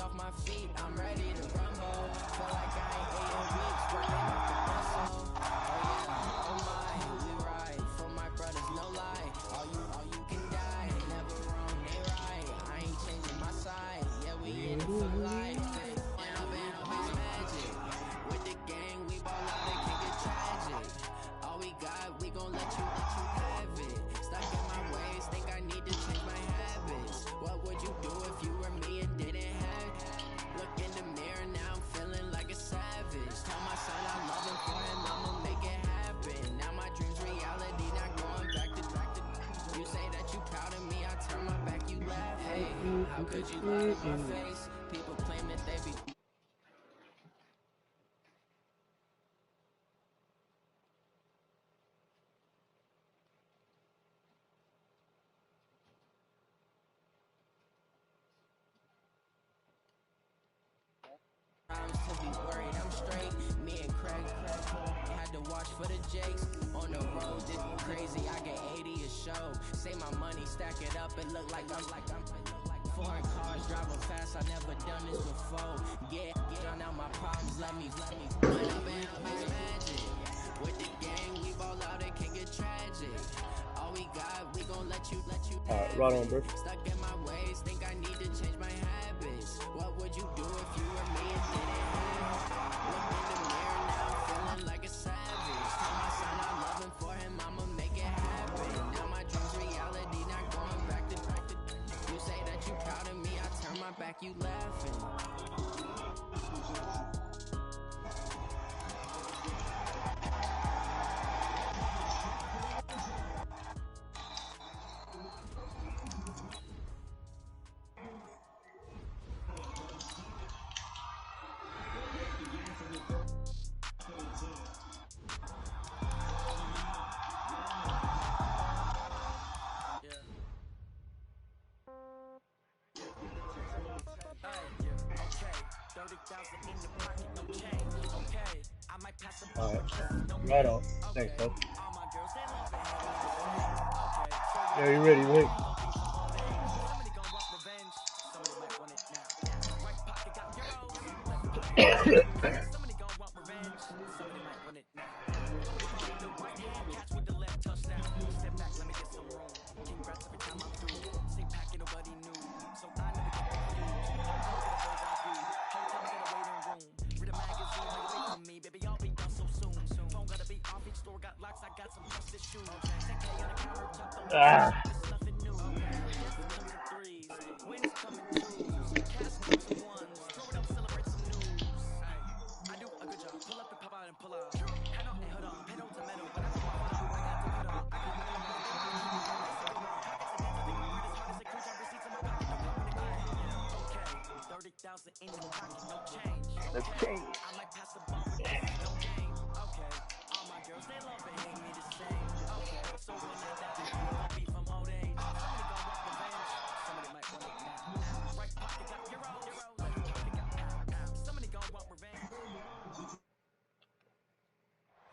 off my feet, I'm ready to rumble. Feel like I ain't ate in weeks, working off the muscle. Oh yeah, oh my, we ride. For my brothers, no lie. All you can die. Never wrong, they right. I ain't changing my side. Yeah, we in it for life. It's magic. With the gang, we ball out, it can get tragic. All we got, we gon' let you have it. Stuck in my ways, think I need to change my habits. What would you do if you were me and didn't have it? Look in the mirror, now I'm feeling like a savage. Tell my son I love him for him, I'ma make it happen. Now my dream's reality, not going back to. You say that you proud of me, I turn my back, you laugh. Hey, how could you lie to my face? People claim that they be. To be worried, I'm straight. Me and Craig had to watch for the Jakes. On the road, this crazy. I get 80 a show. Say my money, stack it up, and look like I'm foreign cars driving fast. I never done this before. Yeah, drown out my problems. Let me. When I'm in, it's magic. With the gang, we ball out. It can get tragic. All we got, we gon' let you. Right on, bro. Stuck in my ways, think I need to change my habits. What would you do if you were me and didn't have? Look in the mirror now, feeling like a savage. Tell my son I love him for him, I'ma make it happen. Now my dream's reality, not going back to. You say that you proud of me, I turn my back, you laughing. Alright, right on. Thanks, bud. Yeah, you ready, Wink? Ah. No change.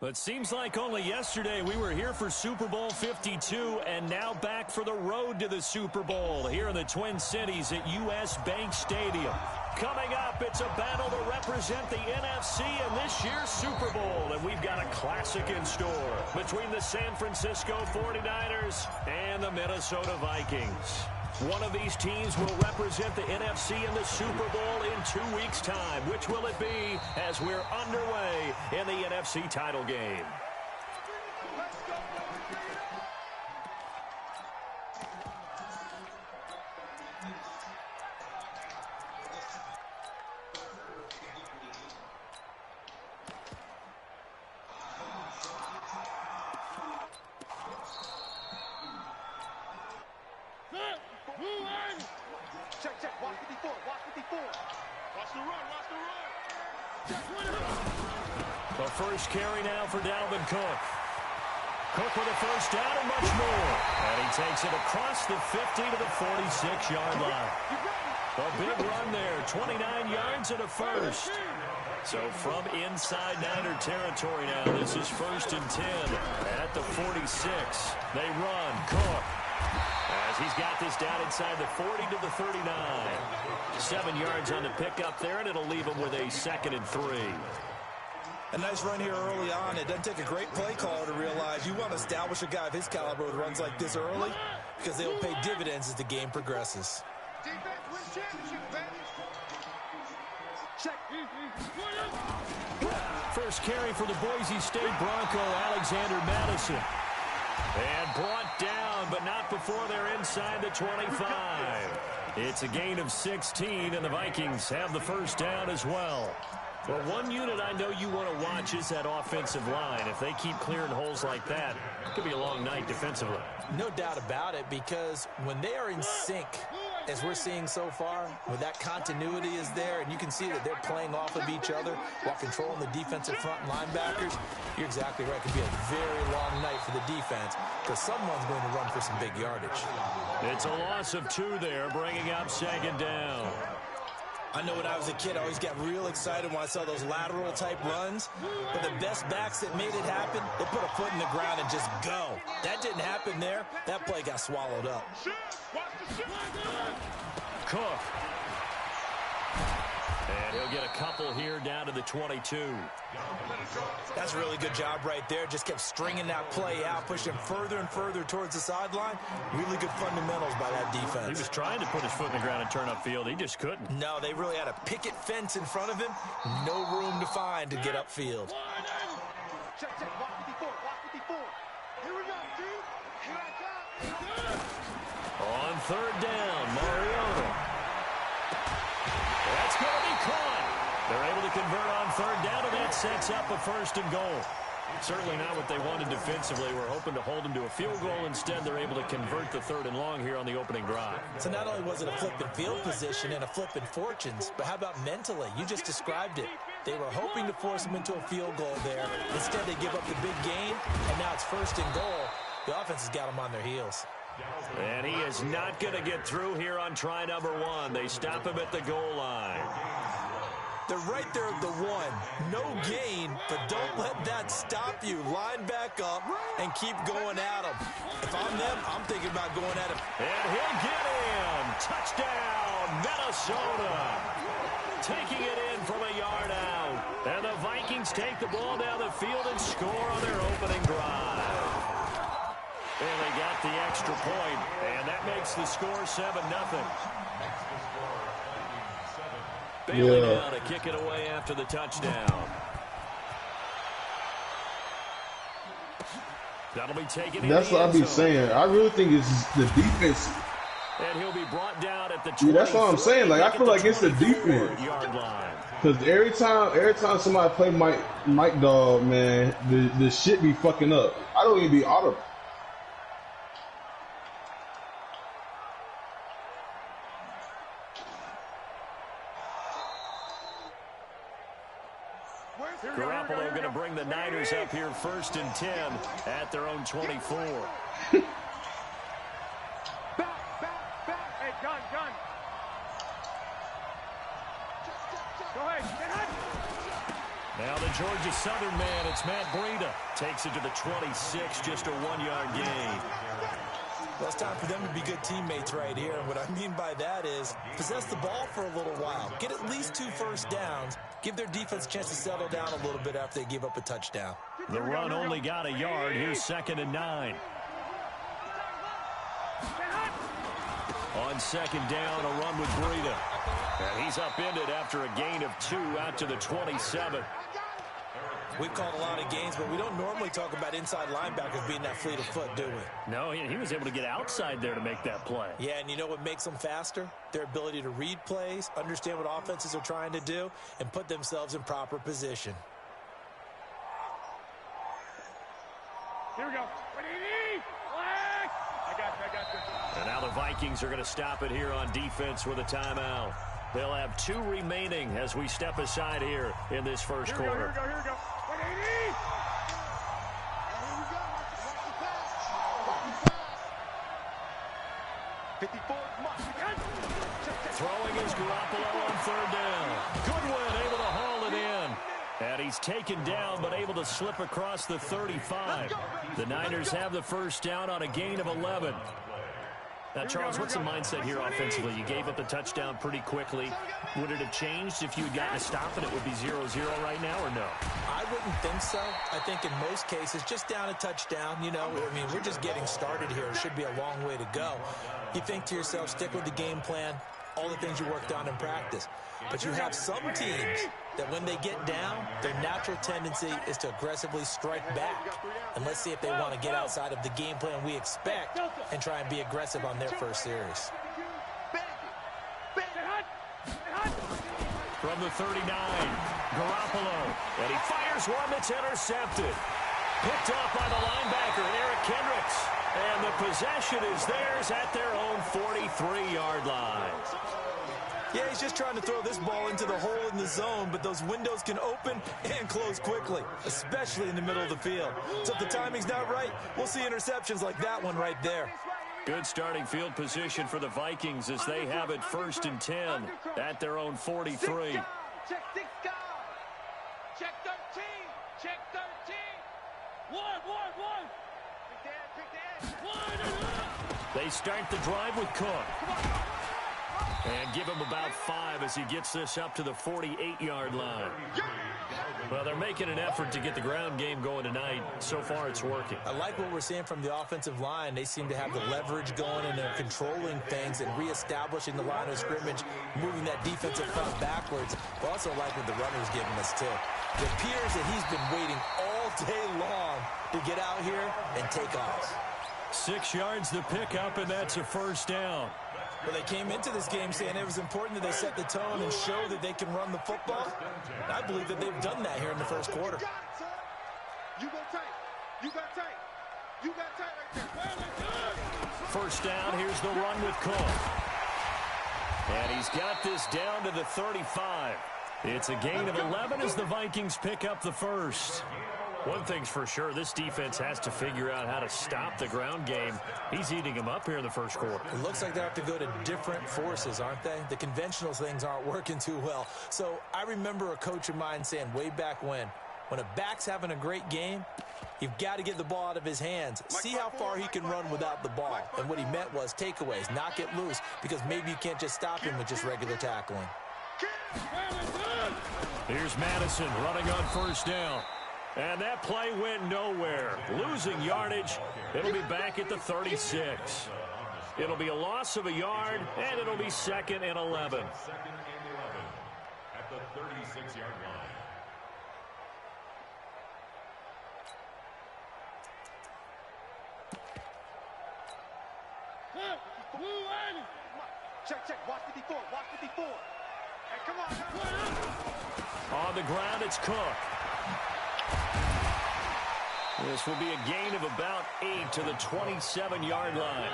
But seems like only yesterday we were here for Super Bowl 52 and now back for the road to the Super Bowl here in the Twin Cities at US Bank Stadium. Coming up, it's a battle to represent the NFC in this year's Super Bowl, and we've got a classic in store between the San Francisco 49ers and the Minnesota Vikings. One of these teams will represent the NFC in the Super Bowl in 2 weeks' time. Which will it be as we're underway in the NFC title game? The first carry now for Dalvin Cook. Cook with a first down and much more. And he takes it across the 50 to the 46-yard line. A big run there, 29 yards and a first. So from inside Niner territory now, this is 1st and 10 at the 46. They run. Cook, as he's got this down inside the 40 to the 39. 7 yards on the pickup there, and it'll leave them with a 2nd and 3. A nice run here early on. It doesn't take a great play caller to realize you want to establish a guy of his caliber with runs like this early because they will pay dividends as the game progresses. Defense wins championship, baby. Check. First carry for the Boise State Bronco, Alexander Madison. And brought down, but not before they're inside the 25. It's a gain of 16, and the Vikings have the first down as well. Well, one unit I know you want to watch is that offensive line. If they keep clearing holes like that, it could be a long night defensively. No doubt about it, because when they are in sync, as we're seeing so far, when that continuity is there and you can see that they're playing off of each other while controlling the defensive front and linebackers, you're exactly right. It could be a very long night for the defense because someone's going to run for some big yardage. It's a loss of 2 there, bringing up 2nd down. I know when I was a kid, I always got real excited when I saw those lateral-type runs. But the best backs that made it happen, they put a foot in the ground and just go. That didn't happen there. That play got swallowed up. Cook. And he'll get a couple here down to the 22. That's a really good job right there. Just kept stringing that play out, pushing further and further towards the sideline. Really good fundamentals by that defense. He was trying to put his foot in the ground and turn upfield. He just couldn't. No, they really had a picket fence in front of him. No room to find to get upfield. Check, block 54, block 54. Here we go, dude. Here I come. On 3rd down, Mariota. That's going to be caught. They're able to convert on 3rd down, and that sets up a 1st and goal. Certainly not what they wanted defensively. We're hoping to hold them to a field goal. Instead, they're able to convert the 3rd and long here on the opening drive. So not only was it a flip in field position and a flip in fortunes, but how about mentally? You just described it. They were hoping to force them into a field goal there. Instead, they give up the big gain, and now it's 1st and goal. The offense has got them on their heels. And he is not going to get through here on try number 1. They stop him at the goal line. They're right there at the 1. No gain, but don't let that stop you. Line back up and keep going at them. If I'm them, I'm thinking about going at him. And he'll get in. Touchdown, Minnesota. Taking it in from a yard out. And the Vikings take the ball down the field and score on their opening drive. And they got the extra point, and that makes the score 7-0. Bailey now to kick it away after the touchdown. That'll be taken in. That's what I be saying. I really think it's the defense. And he'll be brought down at the 20. Yeah, that's what I'm saying. Like, I feel like it's the defense. Because every time somebody play Mike Dog, man, the shit be fucking up. I don't even be audible. Garoppolo going to bring the Niners up here 1st and 10 at their own 24. Back. Hey, gun. Go ahead. Now the Georgia Southern man, it's Matt Breida. Takes it to the 26, just a 1-yard gain. Well, it's time for them to be good teammates right here. And what I mean by that is possess the ball for a little while. Get at least 2 first downs. Give their defense a chance to settle down a little bit after they give up a touchdown. The run only got a yard. Here's 2nd and 9. On 2nd down, a run with Breida. And he's upended after a gain of 2 out to the 27. We've called a lot of games, but we don't normally talk about inside linebackers being that fleet of foot, do we? No, he was able to get outside there to make that play. Yeah, and you know what makes them faster? Their ability to read plays, understand what offenses are trying to do, and put themselves in proper position. Here we go. I got you. And now the Vikings are going to stop it here on defense with a timeout. They'll have 2 remaining as we step aside here in this first quarter. Here we go. 180. Throwing is Garoppolo on 3rd down. Goodwin able to haul it in. And he's taken down but able to slip across the 35. The Niners have the first down on a gain of 11. Now, Charles, what's the mindset here offensively? You gave up a touchdown pretty quickly. Would it have changed if you had gotten a stop and it would be 0-0 right now, or no? I wouldn't think so. I think in most cases, just down a touchdown, you know, I mean, we're just getting started here. It should be a long way to go. You think to yourself, stick with the game plan, all the things you worked on in practice. But you have some teams that when they get down, their natural tendency is to aggressively strike back. And let's see if they want to get outside of the game plan we expect and try and be aggressive on their first series. From the 39, Garoppolo. And he fires one that's intercepted. Picked off by the linebacker, Eric Kendricks. And the possession is theirs at their own 43-yard line. Yeah, he's just trying to throw this ball into the hole in the zone, but those windows can open and close quickly, especially in the middle of the field. So if the timing's not right, we'll see interceptions like that one right there. Good starting field position for the Vikings as they have it 1st and 10 at their own 43. Check 6 guard. Check 13. Check 13. One. Pick the edge. They start the drive with Cook. And give him about 5 as he gets this up to the 48-yard line. Well, they're making an effort to get the ground game going tonight. So far, it's working. I like what we're seeing from the offensive line. They seem to have the leverage going, and they're controlling things and reestablishing the line of scrimmage, moving that defensive front backwards. I also like what the runner's giving us, too. It appears that he's been waiting all day long to get out here and take off. 6 yards the pickup, and that's a first down. Well, they came into this game saying it was important that they set the tone and show that they can run the football. And I believe that they've done that here in the first quarter. You go tight. You got tight. You got tight right there. First down, here's the run with Cook. And he's got this down to the 35. It's a gain of 11 as the Vikings pick up the first. One thing's for sure, this defense has to figure out how to stop the ground game. He's eating them up here in the first quarter. It looks like they have to go to different forces, aren't they? The conventional things aren't working too well. So I remember a coach of mine saying way back when a back's having a great game, you've got to get the ball out of his hands. See how far he can run without the ball. And what he meant was takeaways, knock it loose, because maybe you can't just stop him with just regular tackling. Here's Madison running on first down. And that play went nowhere. Losing yardage. It'll be back at the 36. It'll be a loss of a yard, and it'll be 2nd and 11. At the 36-yard line. Check. Watch 54. Hey, come on. On the ground, it's Cook. This will be a gain of about 8 to the 27-yard line.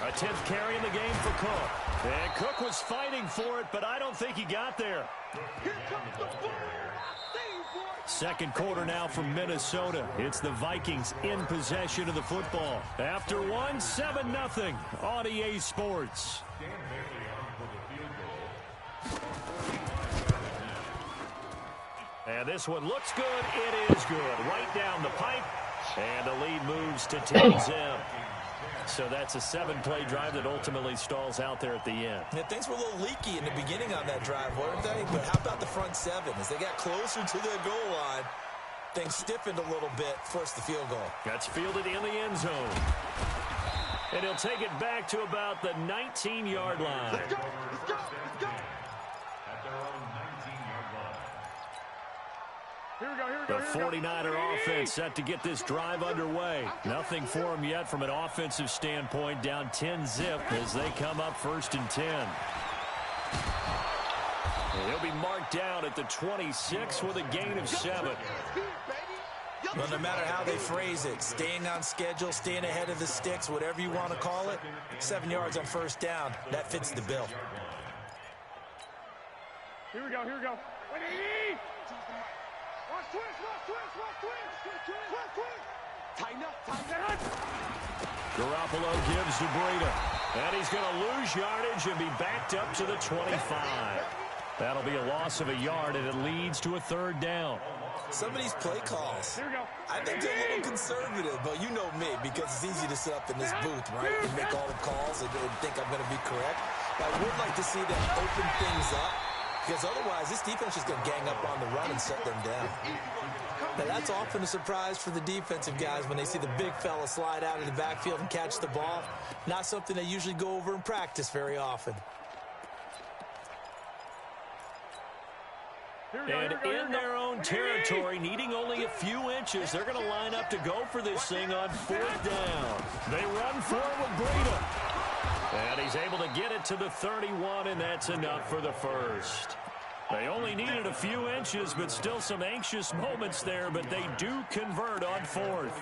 A 10th carry in the game for Cook. And Cook was fighting for it, but I don't think he got there. Second quarter now from Minnesota. It's the Vikings in possession of the football. After one, 7-0 on EA Sports. And this one looks good. It is good. Right down the pipe. And the lead moves to 10-0. So that's a 7-play drive that ultimately stalls out there at the end. Yeah, things were a little leaky in the beginning on that drive, weren't they? But how about the front 7? As they got closer to their goal line, things stiffened a little bit, forced the field goal. That's fielded in the end zone. And he'll take it back to about the 19-yard line. Let's go. At their own 19-yard line. Here we go. The 49er offense set to get this drive underway. Nothing for them yet from an offensive standpoint. Down 10-0 as they come up 1st and 10. And he'll be marked down at the 26 with a gain of 7. Well, no matter how they phrase it, staying on schedule, staying ahead of the sticks, whatever you want to call it, 7 yards on first down, that fits the bill. Here we go. Watch twist. Tighten up. Garoppolo gives to Breida. And he's going to lose yardage and be backed up to the 25. That'll be a loss of a yard, and it leads to a third down. Some of these play calls, I think they're a little conservative, but you know me, because it's easy to sit up in this booth, right, and make all the calls and think I'm going to be correct. But I would like to see them open things up, because otherwise this defense is going to gang up on the run and set them down. Now, that's often a surprise for the defensive guys when they see the big fella slide out of the backfield and catch the ball. Not something they usually go over in practice very often. And in their own territory, needing only a few inches, they're going to line up to go for this thing on fourth down. They run for it with Breida. And he's able to get it to the 31, and that's enough for the first. They only needed a few inches, but still some anxious moments there, but they do convert on fourth.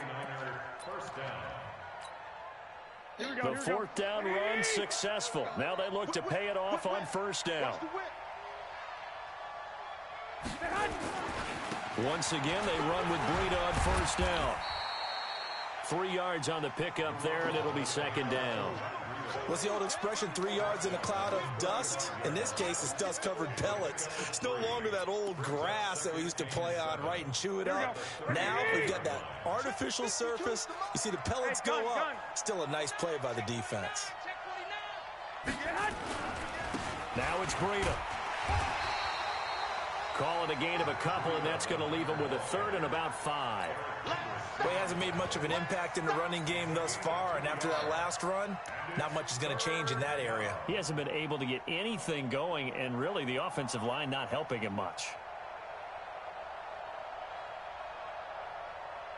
The fourth down run successful. Now they look to pay it off on first down. Once again, they run with Breida on first down. 3 yards on the pickup there, and it'll be second down. What's the old expression, 3 yards in a cloud of dust? In this case, it's dust-covered pellets. It's no longer that old grass that we used to play on, right, and chew it up. Now we've got that artificial surface. You see the pellets go up. Still a nice play by the defense. Now it's Breida. Call it a gain of a couple, and that's going to leave him with a third and about 5. Well, he hasn't made much of an impact in the running game thus far, and after that last run, not much is going to change in that area. He hasn't been able to get anything going, and really the offensive line not helping him much.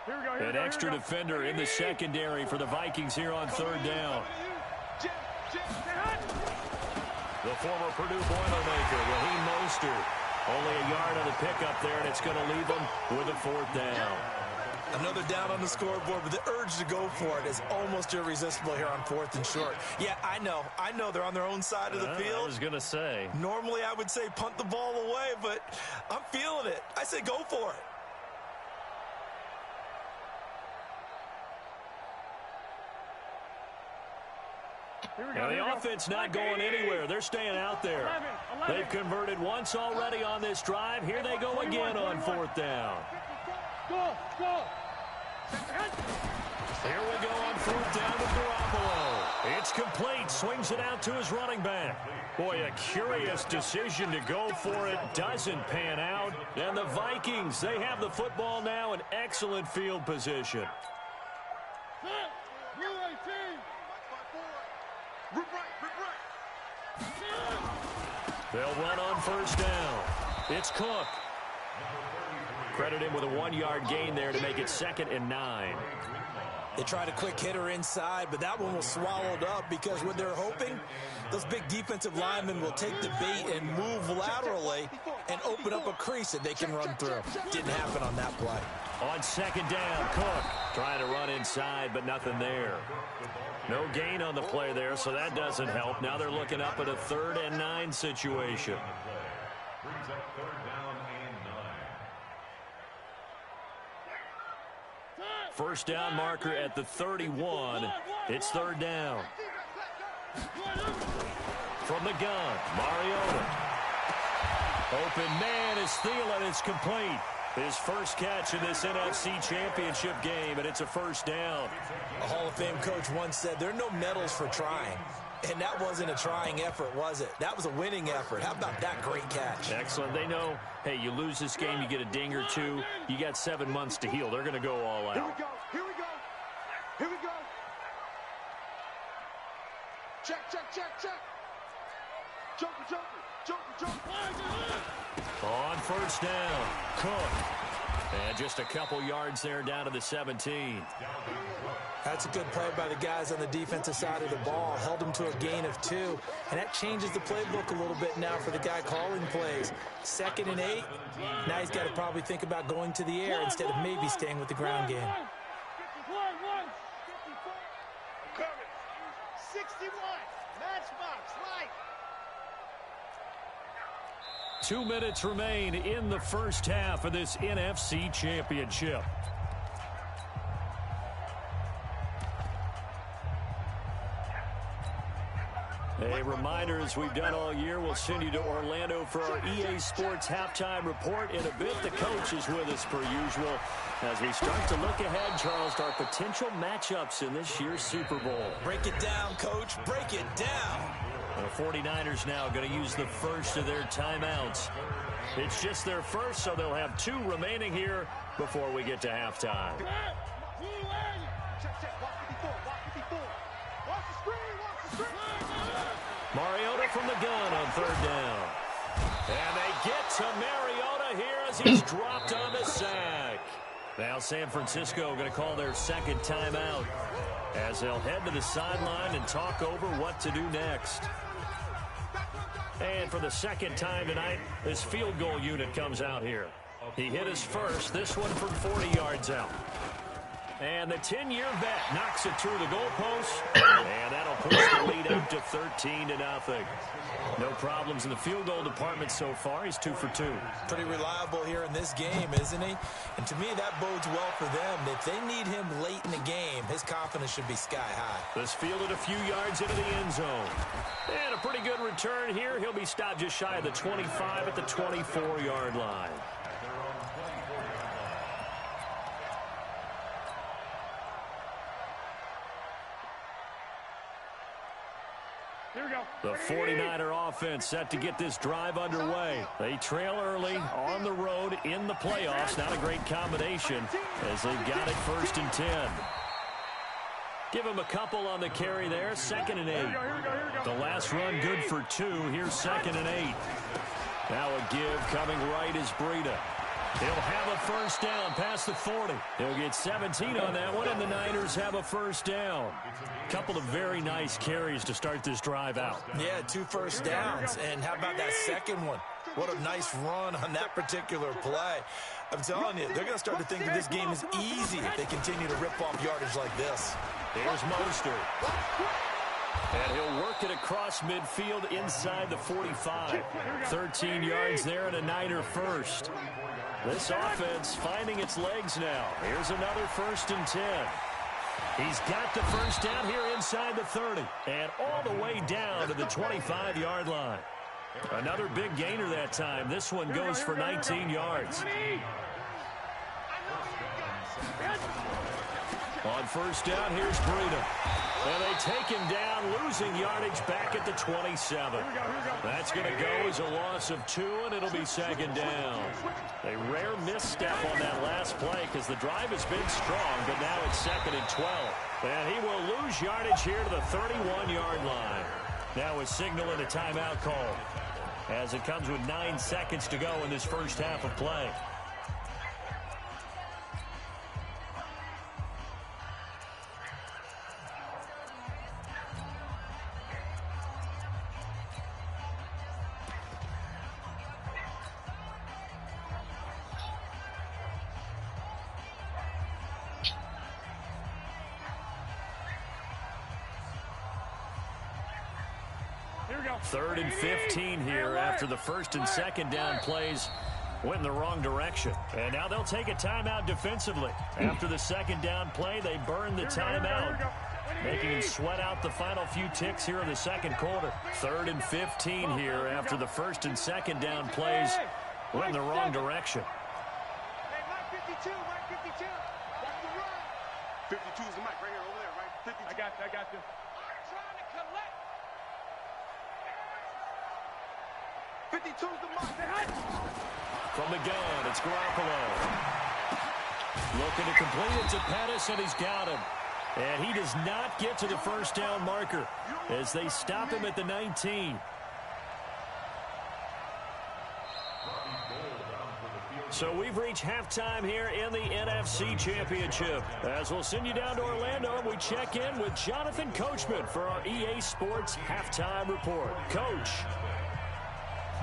An extra defender in the secondary for the Vikings here on third down. The former Purdue Boilermaker, Raheem Mostert. Only a yard on the pickup there, and it's going to leave them with a fourth down. Another down on the scoreboard, but the urge to go for it is almost irresistible here on fourth and short. Yeah, I know they're on their own side of the field. I was going to say. Normally I would say punt the ball away, but I'm feeling it. I say go for it. Now the offense not going anywhere. They're staying out there. They've converted once already on this drive. Here they go again on fourth down. Here we go on fourth down to Garoppolo. It's complete. Swings it out to his running back. Boy, a curious decision to go for it. Doesn't pan out. And the Vikings, they have the football now in excellent field position. They'll run on first down. It's Cook. Credit him with a 1-yard gain there to make it 2nd and 9. They tried a quick hitter inside, but that one was swallowed up because what they're hoping, those big defensive linemen will take the bait and move laterally and open up a crease that they can run through. Didn't happen on that play. On second down, Cook trying to run inside, but nothing there. No gain on the play there, so that doesn't help. Now they're looking up at a 3rd and 9 situation. Brings up 3rd down and 9. First down marker at the 31. It's 3rd down. From the gun, Mariota. Open man is Thielen. It's complete. His first catch in this NFC Championship game, and it's a first down. A Hall of Fame coach once said, there are no medals for trying. And that wasn't a trying effort, was it? That was a winning effort. How about that great catch? Excellent. They know, hey, you lose this game, you get a ding or two. You got 7 months to heal. They're going to go all out. Here we go. Here we go. Here we go. Check, check, check, check. Joker, joker, joker, joker. On first down, Cook. And just a couple yards there down to the 17. That's a good play by the guys on the defensive side of the ball. Held them to a gain of 2. And that changes the playbook a little bit now for the guy calling plays. 2nd and 8. Now he's got to probably think about going to the air instead of maybe staying with the ground game. 61. Matchbox, right. 2 minutes remain in the first half of this NFC Championship. A reminder, as we've done all year, we'll send you to Orlando for our EA Sports halftime report. In a bit, the coach is with us per usual as we start to look ahead, Charles, to our potential matchups in this year's Super Bowl. Break it down, Coach. Break it down. The 49ers now going to use the first of their timeouts. It's just their first, so they'll have 2 remaining here before we get to halftime. Mariota from the gun on 3rd down. And they get to Mariota here as he's dropped on the sack. Now San Francisco going to call their second timeout as they'll head to the sideline and talk over what to do next. And for the second time tonight, this field goal unit comes out here. He hit his first, this one from 40 yards out. And the 10-year vet knocks it through the goalpost, and that'll push the lead up to 13-0. No problems in the field goal department so far. He's 2 for 2. Pretty reliable here in this game, isn't he? And to me, that bodes well for them. If they need him late in the game, his confidence should be sky high. This fielded a few yards into the end zone. And a pretty good return here. He'll be stopped just shy of the 25 at the 24-yard line. The 49er offense set to get this drive underway. They trail early on the road in the playoffs. Not a great combination as they've got it 1st and 10. Give him a couple on the carry there. 2nd and 8. The last run good for 2. Here's 2nd and 8. Now a give coming right is Breida. He'll have a first down past the 40. He'll get 17 on that one, and the Niners have a first down. Couple of very nice carries to start this drive out. Yeah, 2 first downs. And how about that second one? What a nice run on that particular play. I'm telling you, they're going to start to think that this game is easy if they continue to rip off yardage like this. Here's Mostert. And he'll work it across midfield inside the 45. 13 yards there and a Niner first. This offense finding its legs now. Here's another 1st and 10. He's got the first down here inside the 30. And all the way down to the 25-yard line. Another big gainer that time. This one goes for 19 yards. On first down, here's Breida. And they take him down, losing yardage back at the 27. That's going to go as a loss of 2, and it'll be 2nd down. A rare misstep on that last play because the drive has been strong, but now it's 2nd and 12. And he will lose yardage here to the 31-yard line. Now a signal and a timeout call as it comes with 9 seconds to go in this first half of play. Third and 15 here after the 1st and 2nd down plays went in the wrong direction. And now they'll take a timeout defensively. After the 2nd down play, they burn the timeout, making him sweat out the final few ticks here in the 2nd quarter. 3rd and 15 here after the 1st and 2nd down plays went in the wrong direction. Hey, Mike 52, Mike 52. That's the run. 52 is the mic right here, over there, right? 52. I got you. I'm trying to collect. 52's the mic. From the gun, it's Garoppolo. Looking to complete it to Pettis, and he's got him. And he does not get to the first down marker as they stop him at the 19. So we've reached halftime here in the NFC Championship. As we'll send you down to Orlando, and we check in with Jonathan Coachman for our EA Sports Halftime Report. Coach,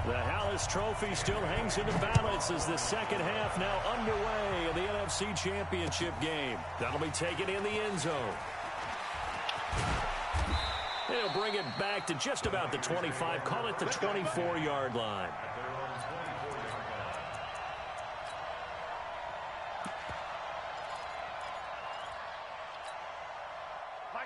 the Hallis Trophy still hangs in the balance as the second half now underway in the NFC Championship game. That'll be taken in the end zone. They'll bring it back to just about the 25, call it the 24-yard line.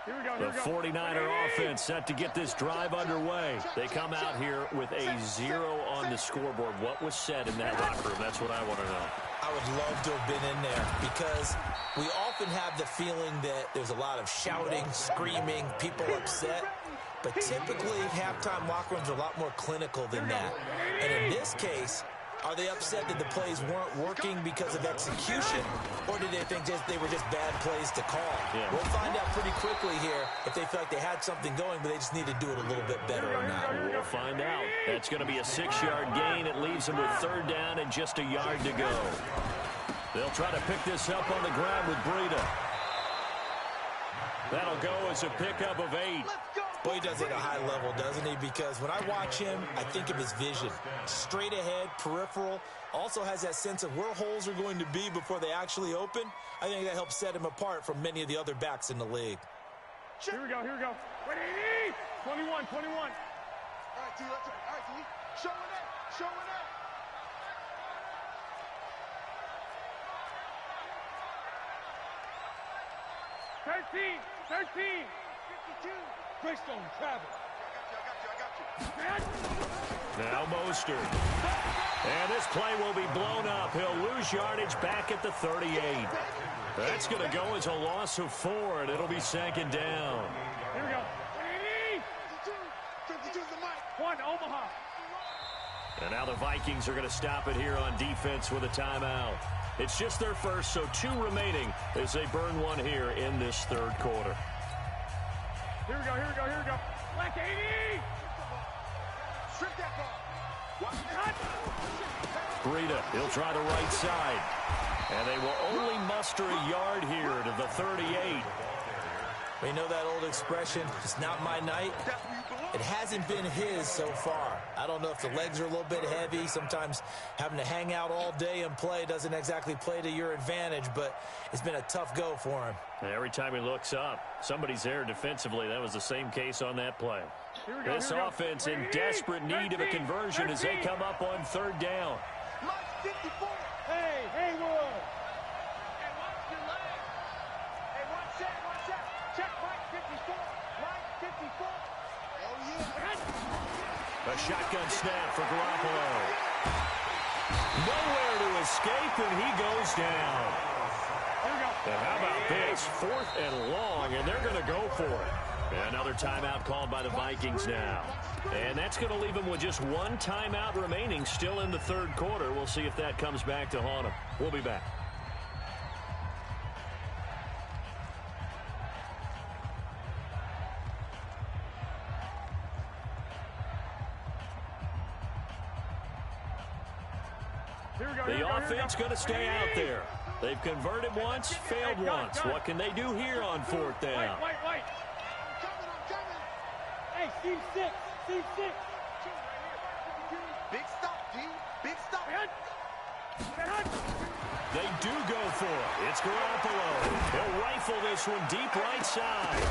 The 49er offense set to get this drive underway. They come out here with a 0 on the scoreboard. What was said in that locker room? That's what I want to know. I would love to have been in there because we often have the feeling that there's a lot of shouting, screaming, people upset. But typically, halftime locker rooms are a lot more clinical than that. And in this case, are they upset that the plays weren't working because of execution, or did they think they were just bad plays to call? Yeah. We'll find out pretty quickly here if they feel like they had something going, but they just need to do it a little bit better or not. We'll find out. That's going to be a 6-yard gain. It leaves them with 3rd down and just a yard to go. They'll try to pick this up on the ground with Breida. That'll go as a pickup of 8. Boy, he does it at a high level, doesn't he? Because when I watch him, I think of his vision. Straight ahead, peripheral. Also has that sense of where holes are going to be before they actually open. I think that helps set him apart from many of the other backs in the league. Here we go. Wait, 21. All right, D, let's all right, D. Showing up. 13. 52. Greystone, travel. I got you. Now Mostert. And this play will be blown up. He'll lose yardage back at the 38. That's going to go as a loss of 4, and it'll be 2nd down. Here we go. 52 is the mic. 1, Omaha. And now the Vikings are going to stop it here on defense with a timeout. It's just their first, so 2 remaining as they burn 1 here in this 3rd quarter. Here we go. Black 80! Strip that ball. Breida, he'll try the right side. And they will only muster a yard here to the 38. We know that old expression, it's not my night. It hasn't been his so far. I don't know if the legs are a little bit heavy. Sometimes having to hang out all day and play doesn't exactly play to your advantage, but it's been a tough go for him. Every time he looks up, somebody's there defensively. That was the same case on that play. This offense in desperate need of a conversion as they come up on 3rd down. Hey, Wood. Hey, watch your leg. Hey, watch that. Check Mike 54. Mike 54. Oh, yeah. A shotgun snap for Garoppolo. Nowhere to escape, and he goes down. Here we go. And how about this? 4th and long, and they're going to go for it. Another timeout called by the Vikings now. And that's going to leave them with just 1 timeout remaining still in the 3rd quarter. We'll see if that comes back to haunt them. We'll be back. The offense going to stay out there. They've converted once, failed once. What can they do here on 4th down? Wait. I'm coming. Hey, Steve 6. Big stop, D. Big stop. They do go for it. It's Garoppolo. He'll rifle this one deep right side.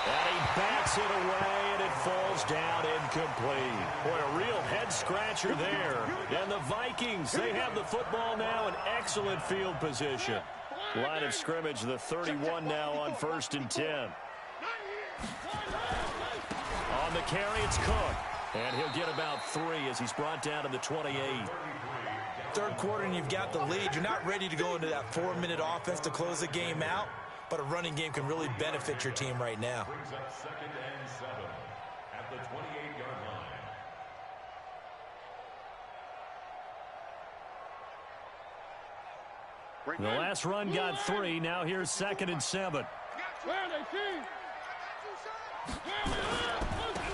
And he bats it away, and it falls down incomplete. Boy, a real head-scratcher there. And the Vikings, they have the football now in excellent field position. Line of scrimmage, the 31 now on 1st and 10. On the carry, it's Cook. And he'll get about 3 as he's brought down to the 28. 3rd quarter, and you've got the lead. You're not ready to go into that 4-minute offense to close the game out. But a running game can really benefit your team right now. Brings up 2nd and 7 at the 28-yard line. The last run got 3. Now here's 2nd and 7. Where are they, Steve?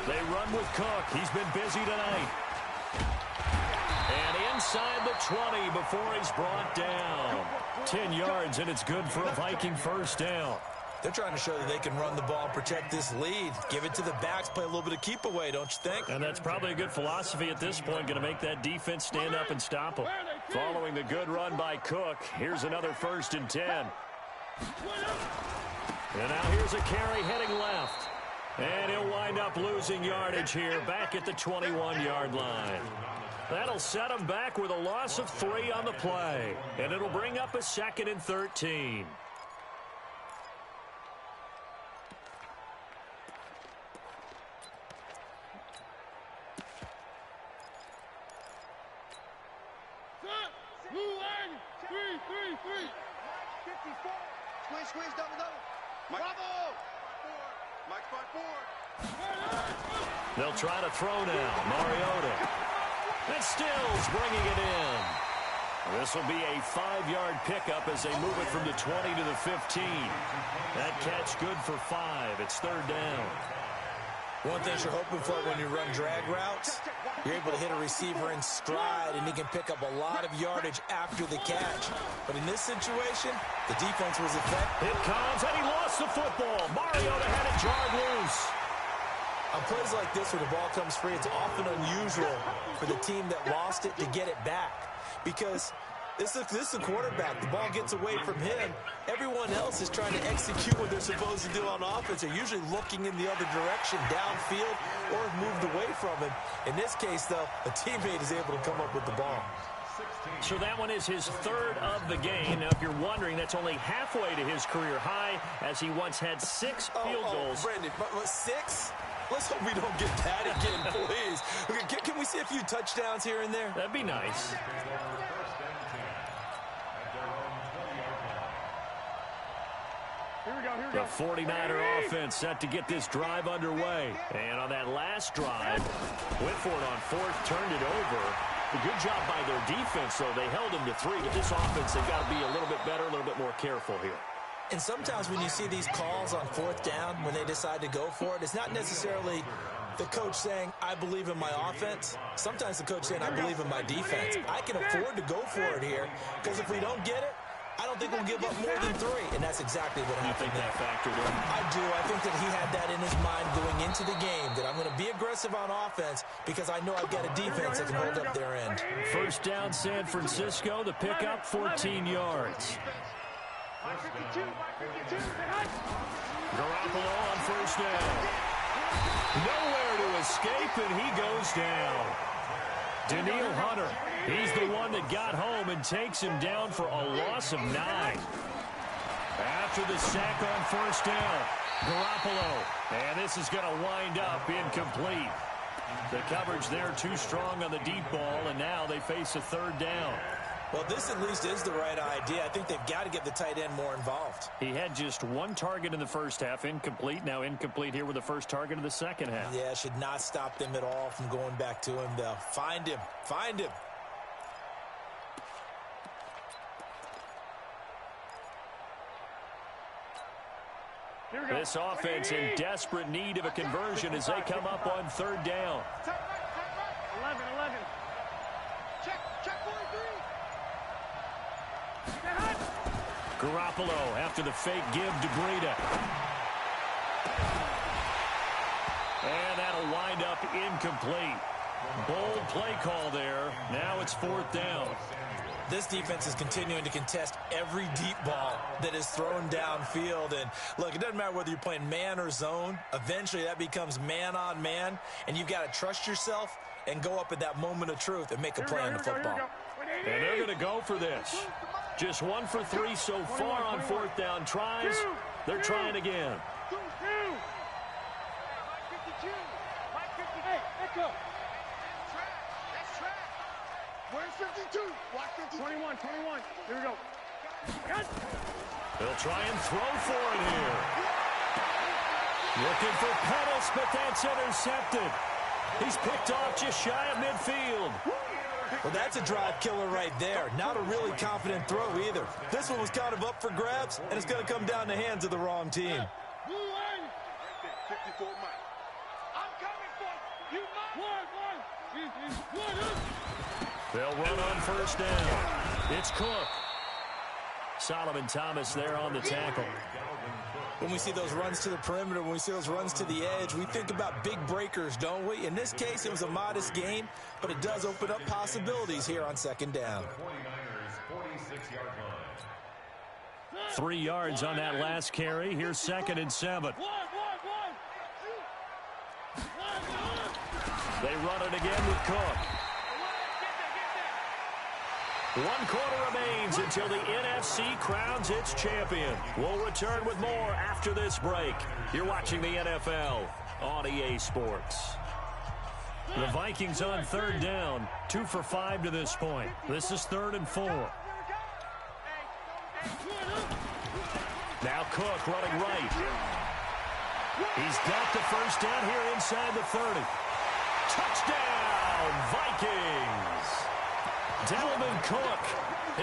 They run with Cook. He's been busy tonight. And inside the 20 before he's brought down. 10 yards, and it's good for a Viking 1st down. They're trying to show that they can run the ball and protect this lead. Give it to the backs, play a little bit of keep away, don't you think? And that's probably a good philosophy at this point, going to make that defense stand up and stop them. Following the good run by Cook, here's another 1st and 10. And now here's a carry heading left. And he'll wind up losing yardage here back at the 21-yard line. That'll set him back with a loss of 3 on the play. And it'll bring up a 2nd and 13. 54. Squeeze, double. Bravo! Mike 5-4. They'll try to throw now. Mariota. And Stills bringing it in. This will be a 5-yard pickup as they move it from the 20 to the 15. That catch good for 5. It's third down. One thing you're hoping for when you run drag routes, you're able to hit a receiver in stride, and he can pick up a lot of yardage after the catch. But in this situation, the defense was effective. It comes, and he lost the football. Mariota had it jarred loose. On plays like this, where the ball comes free, it's often unusual for the team that lost it to get it back. Because this is a quarterback. The ball gets away from him. Everyone else is trying to execute what they're supposed to do on offense. They're usually looking in the other direction, downfield, or have moved away from him. In this case, though, a teammate is able to come up with the ball. So that one is his third of the game. Now, if you're wondering, that's only halfway to his career high, as he once had 6 field goals. Brandon, but 6? Let's hope we don't get that again, please. Okay, can we see a few touchdowns here and there? That'd be nice. Here we go. The 49er offense set to get this drive underway. And on that last drive, went for it on 4th, turned it over. A good job by their defense, though. They held him to 3, but this offense, they've got to be a little bit better, a little bit more careful here. And sometimes when you see these calls on 4th down, when they decide to go for it, it's not necessarily the coach saying, I believe in my offense. Sometimes the coach saying, I believe in my defense. I can afford to go for it here, because if we don't get it, I don't think we'll give up more than 3. And that's exactly what happened there. You think that factored in? I do. I think that he had that in his mind going into the game, that I'm going to be aggressive on offense because I know I've got a defense that can hold up their end. First down, San Francisco. The pickup, 14 yards. Garoppolo on first down. Nowhere to escape, and he goes down. Daniil Hunter, he's the one that got home and takes him down for a loss of 9. After the sack on first down, Garoppolo, and this is going to wind up incomplete. The coverage there too strong on the deep ball, and now they face a third down. Well, this at least is the right idea. I think they've got to get the tight end more involved. He had just 1 target in the first half, incomplete. Now incomplete here with the first target of the second half. Yeah, should not stop them at all from going back to him, though. Find him. Find him. This offense in desperate need of a conversion as they come up on third down. 11. Check 43. Garoppolo after the fake give to Breida. And that'll wind up incomplete. Bold play call there. Now it's 4th down. This defense is continuing to contest every deep ball that is thrown downfield. And look, it doesn't matter whether you're playing man or zone. Eventually that becomes man on man. And you've got to trust yourself and go up at that moment of truth and make a play on the football. And they're going to go for this. Just 1 for 3 so far on 4th down tries. They're trying again. Mike 52. Mike 58. Let's go. That's track. Where's 52? Watch 52. 21. Here we go. They'll try and throw for it here. Looking for Pettis, but that's intercepted. He's picked off just shy of midfield. Well, that's a drive killer right there. Not a really confident throw either. This one was kind of up for grabs, and it's going to come down the hands of the wrong team. 54 Mike. I'm coming for you, Mike. They'll run on first down. It's Cook. Solomon Thomas there on the tackle. When we see those runs to the perimeter, when we see those runs to the edge, we think about big breakers, don't we? In this case, it was a modest gain, but it does open up possibilities here on second down. 3 yards on that last carry. Here's 2nd and 7. They run it again with Cook. 1 quarter remains until the NFC crowns its champion. We'll return with more after this break. You're watching the NFL on EA Sports. The Vikings on third down. 2 for 5 to this point. This is 3rd and 4. Now Cook running right. He's got the first down here inside the 30. Touchdown, Vikings! Dalvin Cook,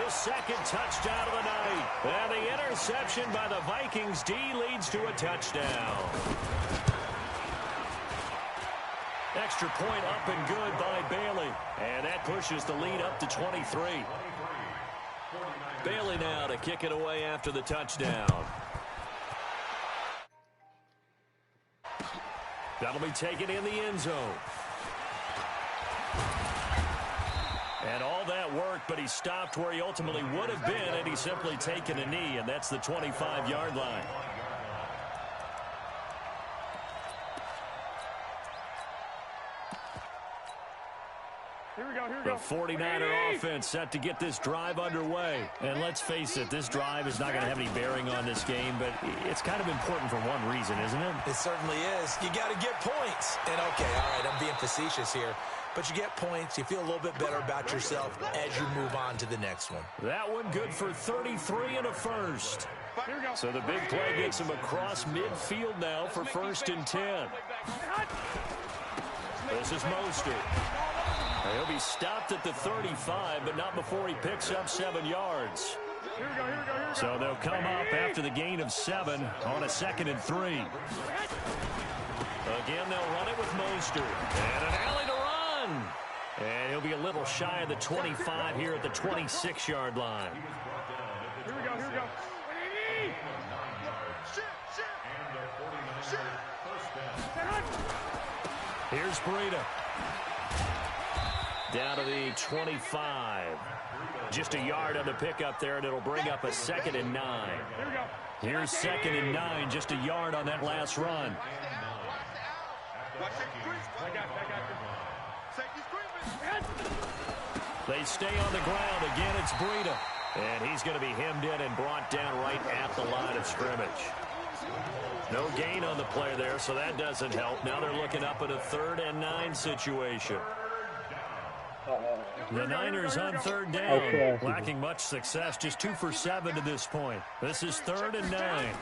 his second touchdown of the night. And the interception by the Vikings D leads to a touchdown. Extra point up and good by Bailey. And that pushes the lead up to 23. Bailey now to kick it away after the touchdown. That'll be taken in the end zone. And all that worked, but he stopped where he ultimately would have been, and he's simply taken a knee, and that's the 25-yard line. The 49er offense set to get this drive underway. And let's face it, this drive is not going to have any bearing on this game, but it's kind of important for one reason, isn't it? It certainly is. You got to get points. And, okay, all right, I'm being facetious here. But you get points, you feel a little bit better about yourself as you move on to the next one. That one good for 33 and a first. So the big play gets him across midfield now for 1st and 10. This is Mostert. He'll be stopped at the 35, but not before he picks up 7 yards. So they'll come up after the gain of 7 on a 2nd and 3. Again, they'll run it with Mostert. And an alley to run. And he'll be a little shy of the 25 here at the 26-yard line. Here we go. Here's Breida. Down to the 25. Just a yard on the pickup there, and it'll bring up a 2nd and 9. Here's 2nd and 9, just a yard on that last run. They stay on the ground. Again, it's Breida. And he's going to be hemmed in and brought down right at the line of scrimmage. No gain on the play there, so that doesn't help. Now they're looking up at a 3rd and 9 situation. The Niners on 3rd down, lacking much success, just 2 for 7 to this point. This is 3rd and 9.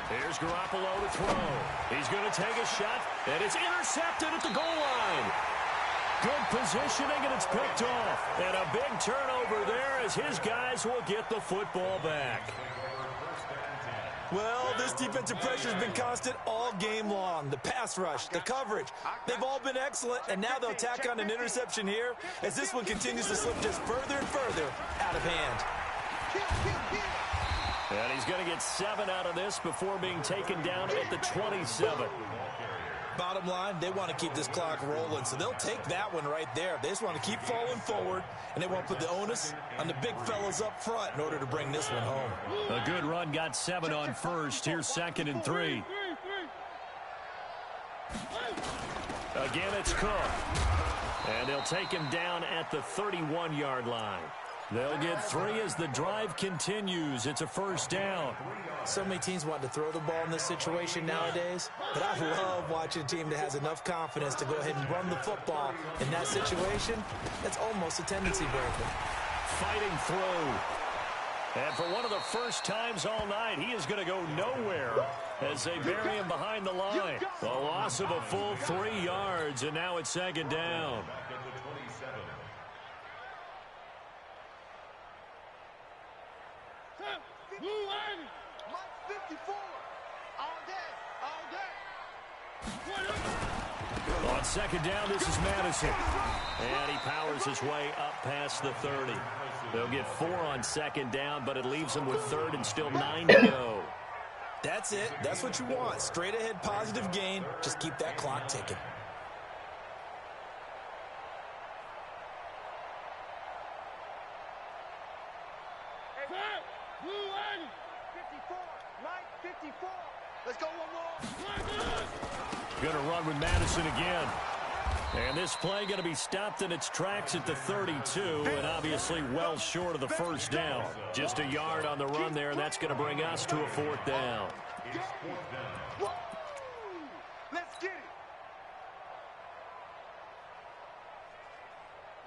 Here's Garoppolo to throw. He's going to take a shot, and it's intercepted at the goal line. Good positioning, and it's picked off. And a big turnover there as his guys will get the football back. Well, this defensive pressure has been constant all game long. The pass rush, the coverage, they've all been excellent, and now they'll tack on an interception here as this one continues to slip just further and further out of hand. And he's going to get 7 out of this before being taken down at the 27. Bottom line, they want to keep this clock rolling, so they'll take that one right there. They just want to keep falling forward, and they won't put the onus on the big fellas up front in order to bring this one home. A good run, got 7 on first. Here's 2nd and 3. Again, it's Cook. And they'll take him down at the 31-yard line. They'll get 3 as the drive continues. It's a 1st down. So many teams want to throw the ball in this situation nowadays, but I love watching a team that has enough confidence to go ahead and run the football in that situation. That's almost a tendency breaker. Fighting through. And for one of the first times all night, he is going to go nowhere as they bury him behind the line. The loss of a full 3 yards, and now it's 2nd down. On 2nd down, this is Madison. And he powers his way up past the 30. They'll get 4 on 2nd down, but it leaves them with 3rd and still 9 to go. That's it. That's what you want. Straight ahead positive gain. Just keep that clock ticking. Let's go one more. Going to run with Madison again. And this play going to be stopped in its tracks at the 32, and obviously well short of the 1st down. Just a yard on the run there, and that's going to bring us to a 4th down. Let's get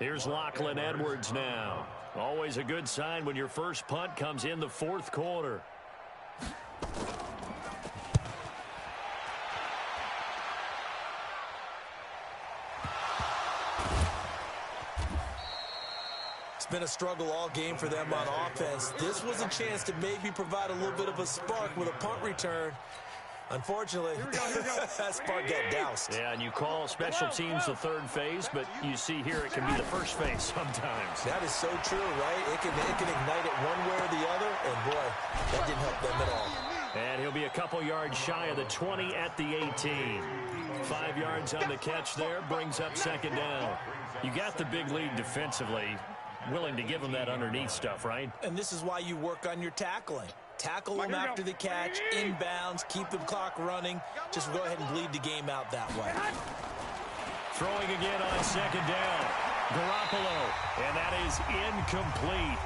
Here's Lachlan Edwards now. Always a good sign when your first punt comes in the fourth quarter. It's been a struggle all game for them on offense. This was a chance to maybe provide a little bit of a spark with a punt return. Unfortunately, that spark got doused. Yeah, and you call special teams the third phase, but you see here it can be the first phase sometimes. That is so true, right? It can ignite it one way or the other, and boy, that didn't help them at all. And he'll be a couple yards shy of the 20 at the 18. 5 yards on the catch there, brings up second down. You got the big lead defensively. Willing to give them that underneath stuff, right? And this is why you work on your tackling. Tackle them after the catch, inbounds, keep the clock running. Just go ahead and bleed the game out that way. Throwing again on second down. Garoppolo, and that is incomplete.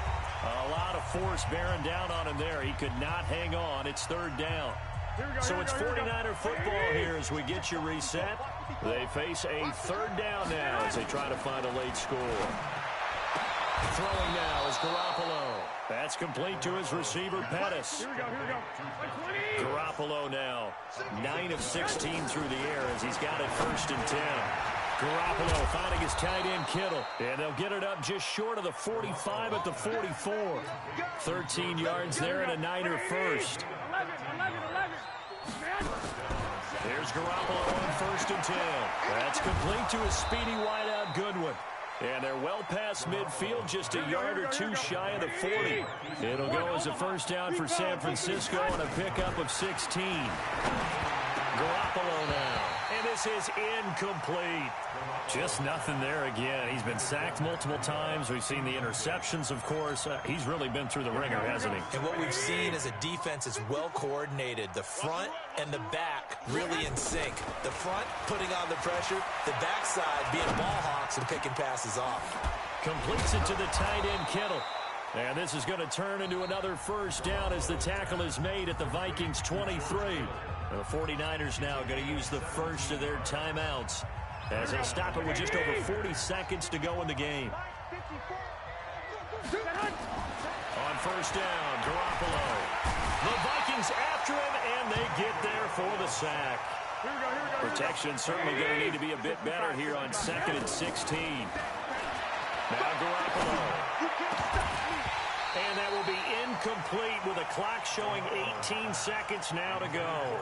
A lot of force bearing down on him there. He could not hang on. It's third down. So it's 49er football here as we get you reset. They face a third down now as they try to find a late score. Throwing now is Garoppolo. That's complete to his receiver, Pettis. Here we go. Garoppolo now, 9 of 16 through the air as he's got it 1st and 10. Garoppolo finding his tight end, Kittle. And they'll get it up just short of the 45 at the 44. 13 yards there and a Niner first. 11. There's Garoppolo on 1st and 10. That's complete to his speedy wideout, Goodwin. And they're well past midfield, just a yard or two shy of the 40. It'll go as a first down for San Francisco and a pickup of 16. Garoppolo now. And this is incomplete. Just nothing there again. He's been sacked multiple times. We've seen the interceptions, of course. He's really been through the ringer, hasn't he? And what we've seen is a defense that's well coordinated. The front and the back really in sync. The front putting on the pressure, the backside being ball hawks and picking passes off. Completes it to the tight end, Kittle. And this is going to turn into another first down as the tackle is made at the Vikings 23. The 49ers now going to use the first of their timeouts as they stop it with just over 40 seconds to go in the game. On first down, Garoppolo. The Vikings after him, and they get there for the sack. Protection certainly going to need to be a bit better here on 2nd and 16. Now Garoppolo. And that will be incomplete with a clock showing 18 seconds now to go.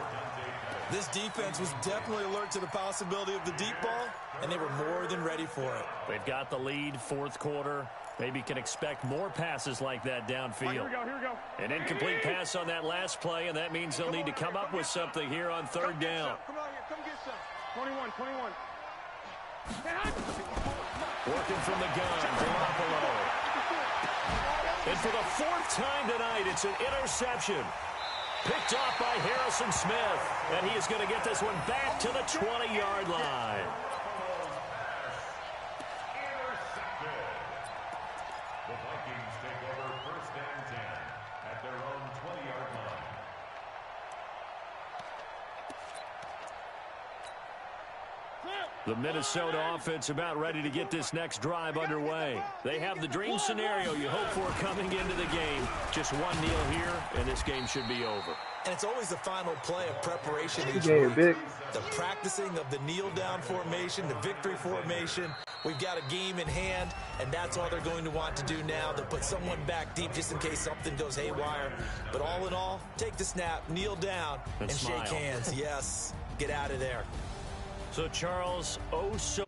This defense was definitely alert to the possibility of the deep ball, and they were more than ready for it. They've got the lead, fourth quarter. Maybe can expect more passes like that downfield. Here we go. An incomplete pass on that last play, and that means they'll need to come up with something here on third down. Come get some. 21. Working from the gun, Garoppolo. And for the 4th time tonight, it's an interception. Picked off by Harrison Smith. And he is going to get this one back to the 20-yard line. Intercepted. The Vikings take over 1st and 10 at their own 20-yard line. The Minnesota offense about ready to get this next drive underway. They have the dream scenario you hope for coming into the game. Just one kneel here, and this game should be over. And it's always the final play of preparation each Yeah, week. big. The practicing of the kneel-down formation, the victory formation. We've got a game in hand, and that's all they're going to want to do now. They'll put someone back deep just in case something goes haywire. But all in all, take the snap, kneel down, and smile. shake hands. Yes, get out of there. So, Charles, oh so